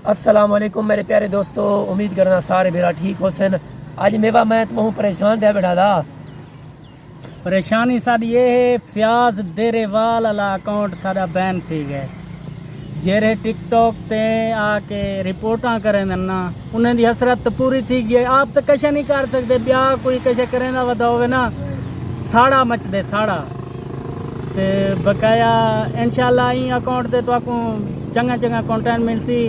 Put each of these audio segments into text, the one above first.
अस्सलाम वालेकुम मेरे प्यारे दोस्तों, उम्मीद करना सारे मेरा ठीक हो सन। आज मेवा मैं तो परेशान थे बैठा था। परेशानी साड़ी ये है फ्याज देरेवाल वाला अकाउंट सारा बैन थी गए। जेरे टिकटॉक ते आके रिपोर्टा करें ना उन्हें दी हसरत तो पूरी थी गई। आप तो कशा नहीं कर सकते, ब्याह कोई कशा करें ना वदा होवे ना साड़ा मचदे साड़ा ते बकाया इंशाल्लाह ई अकाउंट ते तो आपको चंगा चंगा कंटेंट मिलसी,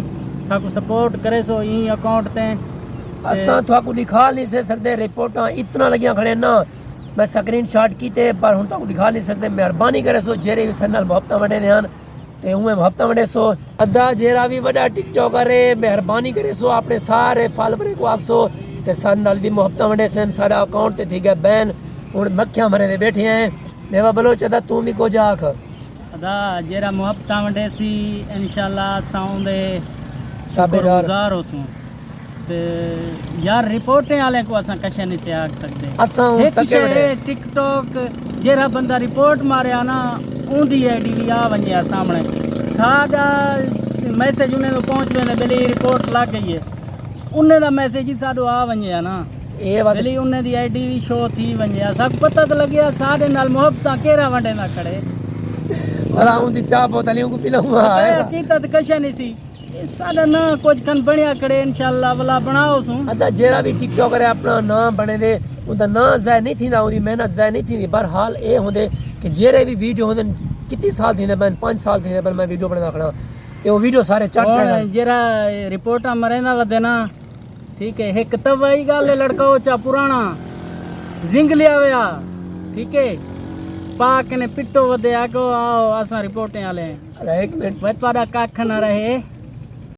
साकू सपोर्ट करे सो ई अकाउंट ते असा थाकू दिखा नहीं से सकते। रिपोर्टा इतना लगियां खड़े ना, मैं स्क्रीन शॉट कीते पर हुण ताकू दिखा नहीं सकते। मेहरबानी करे सो जेरे भी सन्नाल मुहब्बत वडे ध्यान ते उहे मुहब्बत वडे सो अदा जेरा भी वडा टिकटॉकर है, मेहरबानी करे सो अपने सारे फॉलोवर को आपसो ते सन्नाल भी मुहब्बत वडे सन। सारा अकाउंट ते थी गया बैन। हुण मक्खियां मरे दे बैठे हैं। मेवा बलोच अदा तू भी कुछ आख अदा जेरा मुहब्बत वडे सी इंशाल्लाह साउंदे साबेदार गुजार होसूं ते यार रिपोर्टें वाले को असा कशा नहीं से आख सकते। असा एक शे टिकटॉक जेरा बंदा रिपोर्ट मारिया ना उंदी आईडी भी आ वने सामने सादा मैसेज उन्हें पहुंच वेने बेली रिपोर्ट लग गई है। उन्हें दा मैसेज ही साडो आ वने ना ये बात बेली उन्हें दी आईडी भी शो थी वने। सब पता तो लग गया साडे नाल मोहब्बत केरा वंडे ना खड़े अरा उंदी चाह बोतलियों को पिलाऊंगा हकीकत कशा नहीं सी साडा ना कुछ कन बढ़िया करे इंशाल्लाह वाला बनाओ सू। अच्छा जेरा भी टिकटॉकर है अपना नाम बने दे उनका नाम ज़ाय नहीं थी, उनकी मेहनत ज़ाय नहीं थी। बहरहाल ये होंगे कि जेरे भी वीडियो होंगे कितनी साल थी मैं 5 साल थी मैं वीडियो बना खड़ा ते वो वीडियो सारे चट और जेरा रिपोर्टा मरेंदा वदे ना ठीक है। एक तवाई गल लड़का चा पुराना जिंग लिया वया ठीक है पाक ने पिट्टो वदे आगो आओ असा रिपोर्टें वाले एक मिनट वत पाड़ा काख ना रहे